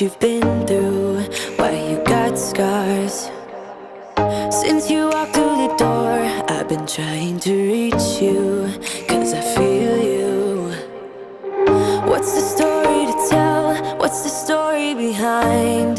you've been through, why you got scars. Since you walked through the door, I've been trying to reach you, 'cause I feel you. What's the story to tell? What's the story behind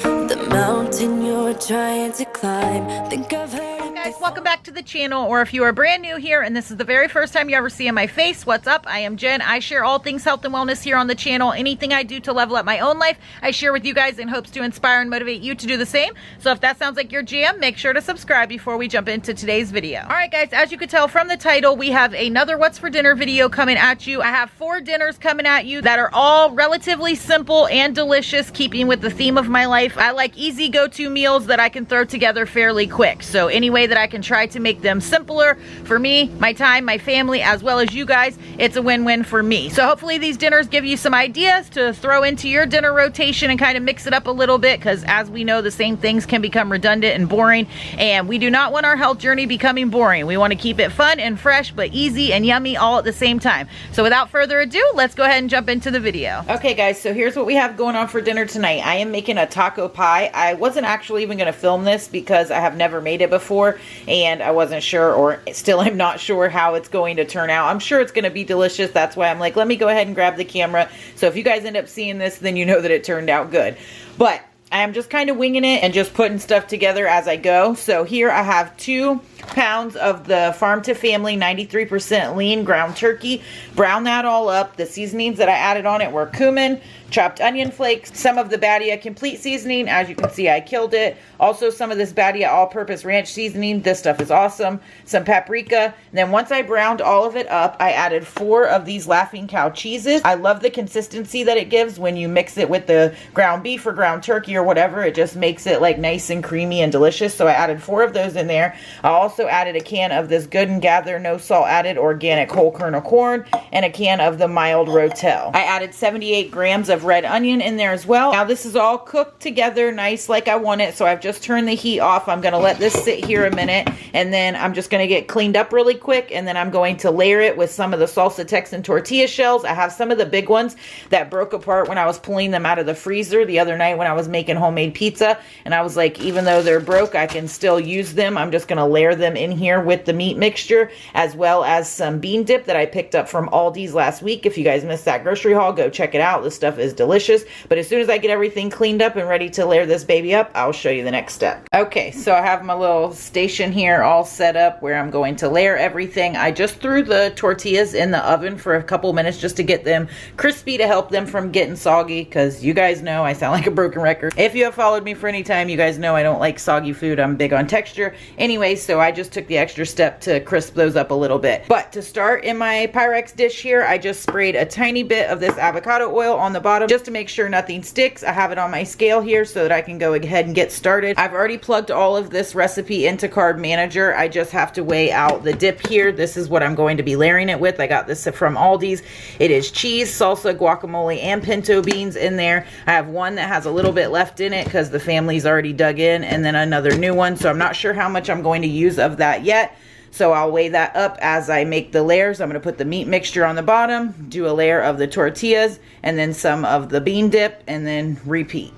the mountain you're trying to climb? Think I've heard it Guys, before. welcome back to the channel, or if you are brand new here and this is the very first time you ever see my face, what's up? I am Jen. I share all things health and wellness here on the channel. Anything I do to level up my own life, I share with you guys in hopes to inspire and motivate you to do the same. So if that sounds like your jam, make sure to subscribe before we jump into today's video. All right, guys, as you can tell from the title, we have another What's for Dinner video coming at you. I have 4 dinners coming at you that are all relatively simple and delicious, keeping with the theme of my life. I like easy go-to meals that I can throw together fairly quick. So any way that I can try to make them simpler for me, my time, my family, as well as you guys, it's a win-win for me. So hopefully these dinners give you some ideas to throw into your dinner rotation and kind of mix it up a little bit, because as we know, the same things can become redundant and boring, and we do not want our health journey becoming boring. We want to keep it fun and fresh, but easy and yummy all at the same time. So without further ado, let's go ahead and jump into the video. Okay, guys, so here's what we have going on for dinner tonight. I am making a taco pie. I wasn't actually even going to film this because I have never made it before, and I wasn't sure, or still am not sure, how it's going to turn out. I'm sure it's going to be delicious. That's why I'm like, let me go ahead and grab the camera. So if you guys end up seeing this, then you know that it turned out good. But I'm just kind of winging it and just putting stuff together as I go. So here I have 2 pounds of the Farm to Family 93% lean ground turkey. Brown that all up. The seasonings that I added on it were cumin, chopped onion flakes, some of the Badia complete seasoning. As you can see, I killed it. Also some of this Badia all-purpose ranch seasoning. This stuff is awesome. Some paprika. And then once I browned all of it up, I added 4 of these Laughing Cow cheeses. I love the consistency that it gives when you mix it with the ground beef or ground turkey or whatever. It just makes it like nice and creamy and delicious. So I added 4 of those in there. I also added a can of this Good and Gather no salt added organic whole kernel corn and a can of the mild rotel. I added 78 grams of red onion in there as well. Now this is all cooked together nice like I want it, so I've just turned the heat off. I'm going to let this sit here a minute, and then I'm just going to get cleaned up really quick, and then I'm going to layer it with some of the salsa Texan tortilla shells. I have some of the big ones that broke apart when I was pulling them out of the freezer the other night when I was making homemade pizza, and I was like, even though they're broke, I can still use them. I'm just going to layer them in here with the meat mixture, as well as some bean dip that I picked up from Aldi's last week. If you guys missed that grocery haul, go check it out. This stuff is delicious. But as soon as I get everything cleaned up and ready to layer this baby up, I'll show you the next step. Okay, so I have my little station here all set up where I'm going to layer everything. I just threw the tortillas in the oven for a couple minutes just to get them crispy, to help them from getting soggy, because you guys know I sound like a broken record. If you have followed me for any time, you guys know I don't like soggy food. I'm big on texture. Anyway, so I just took the extra step to crisp those up a little bit. But to start, in my Pyrex dish here, I just sprayed a tiny bit of this avocado oil on the bottom just to make sure nothing sticks. I have it on my scale here so that I can go ahead and get started. I've already plugged all of this recipe into Carb Manager. I just have to weigh out the dip here. This is what I'm going to be layering it with. I got this from Aldi's. It is cheese, salsa, guacamole, and pinto beans in there. I have one that has a little bit left in it because the family's already dug in, and then another new one. So I'm not sure how much I'm going to use of that yet. So I'll weigh that up as I make the layers. I'm going to put the meat mixture on the bottom, do a layer of the tortillas, and then some of the bean dip, and then repeat.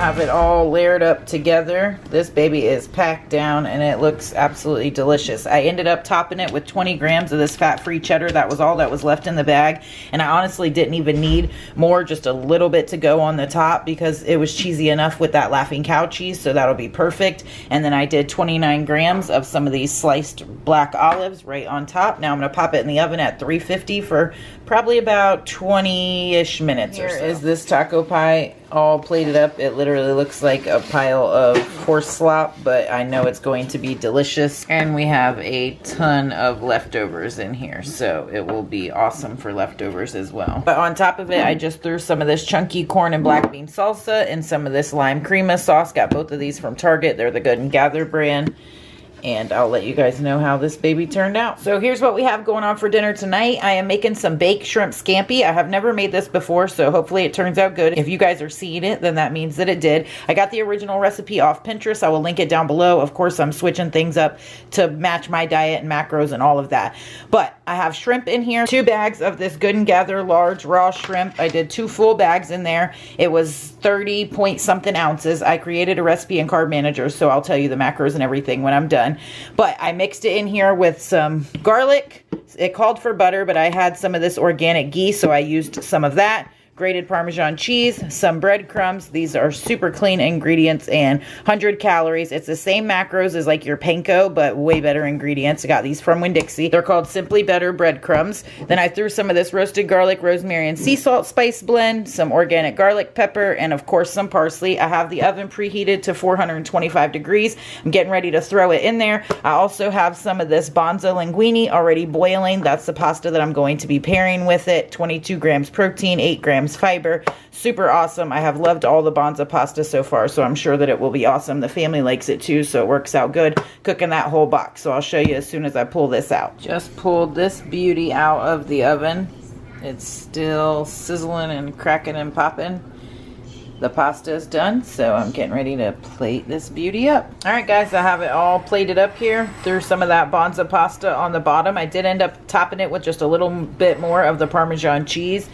Have it all layered up together. This baby is packed down and it looks absolutely delicious. I ended up topping it with 20 grams of this fat-free cheddar. That was all that was left in the bag, and I honestly didn't even need more, just a little bit to go on the top because it was cheesy enough with that Laughing Cow cheese, so that'll be perfect. And then I did 29 grams of some of these sliced black olives right on top. Now I'm going to pop it in the oven at 350 for probably about 20-ish minutes or so. Here is this taco pie all plated up. It literally really looks like a pile of horse slop, but I know it's going to be delicious. And we have a ton of leftovers in here, so it will be awesome for leftovers as well. But on top of it, I just threw some of this chunky corn and black bean salsa and some of this lime crema sauce. Got both of these from Target. They're the Good and Gather brand. And I'll let you guys know how this baby turned out. So here's what we have going on for dinner tonight. I am making some baked shrimp scampi. I have never made this before, so hopefully it turns out good. If you guys are seeing it, then that means that it did. I got the original recipe off Pinterest. I will link it down below. Of course, I'm switching things up to match my diet and macros and all of that. But I have shrimp in here. 2 bags of this Good and Gather large raw shrimp. I did 2 full bags in there. It was 30 point something ounces. I created a recipe in Carb Manager, so I'll tell you the macros and everything when I'm done. But I mixed it in here with some garlic. It called for butter, but I had some of this organic ghee, so I used some of that. Grated Parmesan cheese, some breadcrumbs. These are super clean ingredients and 100 calories. It's the same macros as like your panko, but way better ingredients. I got these from Winn-Dixie. They're called Simply Better breadcrumbs. Then I threw some of this roasted garlic, rosemary, and sea salt spice blend, some organic garlic pepper, and of course some parsley. I have the oven preheated to 425 degrees. I'm getting ready to throw it in there. I also have some of this bonza linguine already boiling. That's the pasta that I'm going to be pairing with it. 22 grams protein, 8 grams fiber. Super awesome. I have loved all the bonza pasta so far, so I'm sure that it will be awesome. The family likes it too, so it works out good cooking that whole box. So I'll show you as soon as I pull this out. Just pulled this beauty out of the oven. It's still sizzling and cracking and popping. The pasta is done, so I'm getting ready to plate this beauty up. All right, guys, I have it all plated up here. Threw some of that bonza pasta on the bottom. I did end up topping it with just a little bit more of the Parmesan cheese,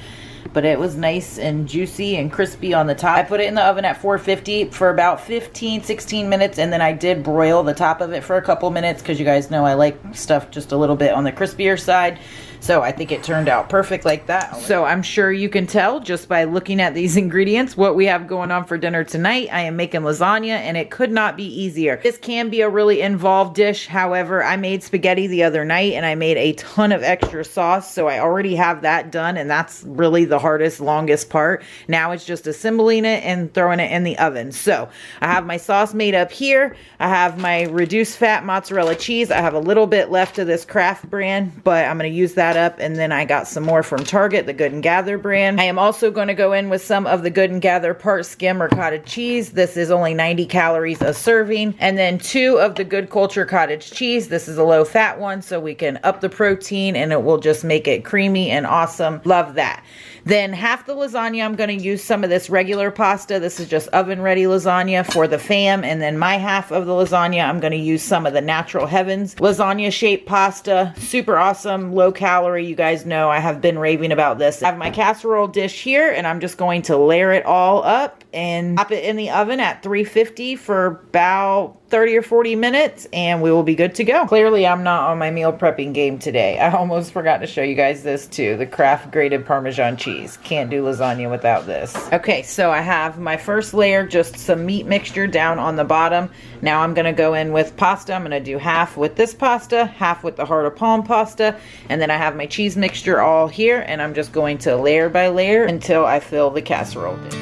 but it was nice and juicy and crispy on the top. I put it in the oven at 450 for about 15-16 minutes, and then I did broil the top of it for a couple minutes because you guys know I like stuff just a little bit on the crispier side. So I think it turned out perfect like that. So I'm sure you can tell just by looking at these ingredients what we have going on for dinner tonight. I am making lasagna, and it could not be easier. This can be a really involved dish. However, I made spaghetti the other night and I made a ton of extra sauce. So I already have that done, and that's really the hardest, longest part. Now it's just assembling it and throwing it in the oven. So I have my sauce made up here. I have my reduced fat mozzarella cheese. I have a little bit left of this Kraft brand, but I'm going to use that up. And then I got some more from Target, the Good and Gather brand. I am also going to go in with some of the Good and Gather part skim or cottage cheese. This is only 90 calories a serving. And then 2 of the Good Culture cottage cheese. This is a low fat one, so we can up the protein and it will just make it creamy and awesome. Love that. Then half the lasagna, I'm going to use some of this regular pasta. This is just oven ready lasagna for the fam. And then my half of the lasagna, I'm going to use some of the Natural Heavens lasagna shaped pasta. Super awesome, low calorie. You guys know I have been raving about this. I have my casserole dish here, and I'm just going to layer it all up and pop it in the oven at 350 for about 30 or 40 minutes, and we will be good to go. Clearly, I'm not on my meal prepping game today. I almost forgot to show you guys this too, the Kraft grated Parmesan cheese. Can't do lasagna without this. Okay, so I have my first layer, just some meat mixture down on the bottom. Now I'm gonna go in with pasta. I'm gonna do half with this pasta, half with the heart of palm pasta, and then I have my cheese mixture all here, and I'm just going to layer by layer until I fill the casserole dish.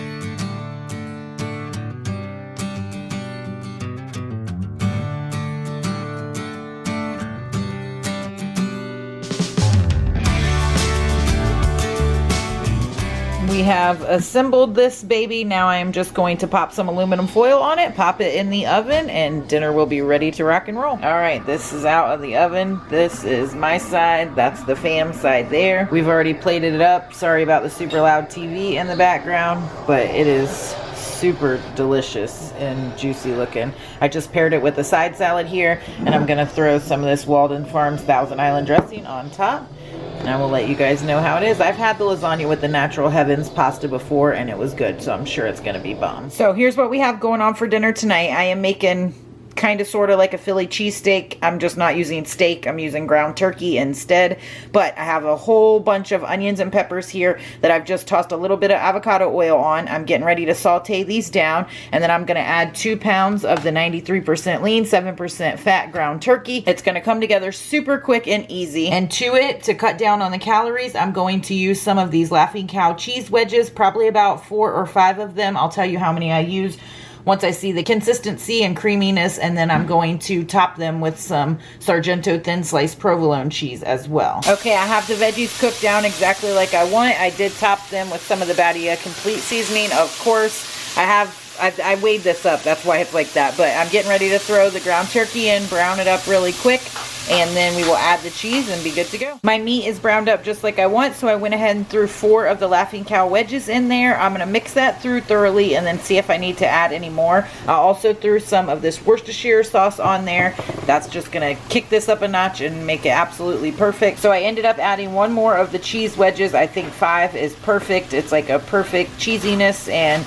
We have assembled this baby. Now I am just going to pop some aluminum foil on it, pop it in the oven, and dinner will be ready to rock and roll. All right, this is out of the oven. This is my side. That's the fam side there. We've already plated it up. Sorry about the super loud TV in the background, but it is super delicious and juicy looking. I just paired it with a side salad here, and I'm gonna throw some of this Walden Farms Thousand Island dressing on top. And I will let you guys know how it is. I've had the lasagna with the Natural Heavens pasta before, and it was good, so I'm sure it's gonna be bomb. So here's what we have going on for dinner tonight. I am making kind of sort of like a Philly cheesesteak. I'm just not using steak. I'm using ground turkey instead. But I have a whole bunch of onions and peppers here that I've just tossed a little bit of avocado oil on. I'm getting ready to saute these down, and then I'm going to add 2 pounds of the 93% lean, 7% fat ground turkey. It's going to come together super quick and easy. And to it, to cut down on the calories, I'm going to use some of these Laughing Cow cheese wedges, probably about 4 or 5 of them. I'll tell you how many I use once I see the consistency and creaminess, and then I'm going to top them with some Sargento thin sliced provolone cheese as well. Okay, I have the veggies cooked down exactly like I want. I did top them with some of the Badia Complete seasoning, of course. I weighed this up, that's why it's like that. But I'm getting ready to throw the ground turkey in, brown it up really quick, and then we will add the cheese and be good to go. My meat is browned up just like I want, so I went ahead and threw 4 of the Laughing Cow wedges in there. I'm gonna mix that through thoroughly and then see if I need to add any more. I also threw some of this Worcestershire sauce on there. That's just gonna kick this up a notch and make it absolutely perfect. So I ended up adding 1 more of the cheese wedges. I think 5 is perfect. It's like a perfect cheesiness and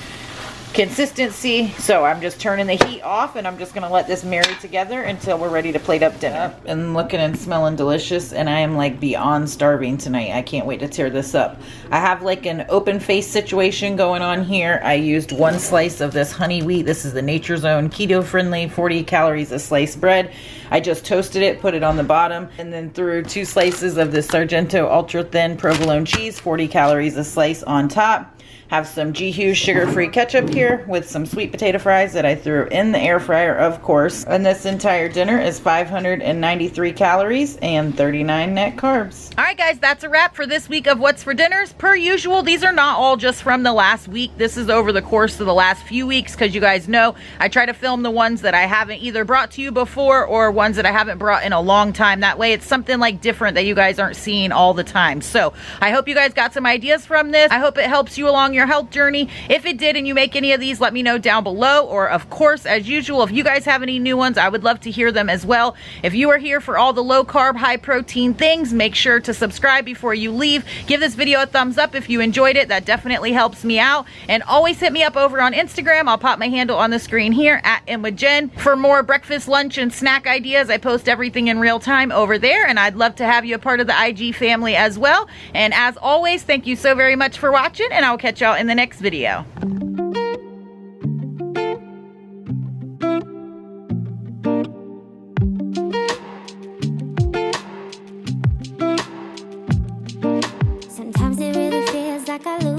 consistency. So I'm just turning the heat off, and I'm just gonna let this marry together until we're ready to plate up dinner. And looking and smelling delicious, and I am like beyond starving tonight. I can't wait to tear this up. I have like an open face situation going on here. I used 1 slice of this honey wheat. This is the Nature's Own keto friendly 40 calories a slice bread. I just toasted it, put it on the bottom, and then threw 2 slices of this Sargento ultra thin provolone cheese, 40 calories a slice on top. Have some G. Hughes sugar-free ketchup here with some sweet potato fries that I threw in the air fryer, of course. And this entire dinner is 593 calories and 39 net carbs. All right, guys, that's a wrap for this week of What's for Dinners. Per usual, these are not all just from the last week. This is over the course of the last few weeks, because you guys know I try to film the ones that I haven't either brought to you before or ones that I haven't brought in a long time. That way it's something like different that you guys aren't seeing all the time. So I hope you guys got some ideas from this. I hope it helps you along your health journey. If it did and you make any of these, let me know down below. Or of course, as usual, if you guys have any new ones, I would love to hear them as well. If you are here for all the low carb, high protein things, make sure to subscribe before you leave. Give this video a thumbs up if you enjoyed it. That definitely helps me out. And always hit me up over on Instagram. I'll pop my handle on the screen here at InWithJen for more breakfast, lunch, and snack ideas. I post everything in real time over there, and I'd love to have you a part of the IG family as well. And as always, thank you so very much for watching, and I'll catch y'all in the next video. Sometimes it really feels like I lose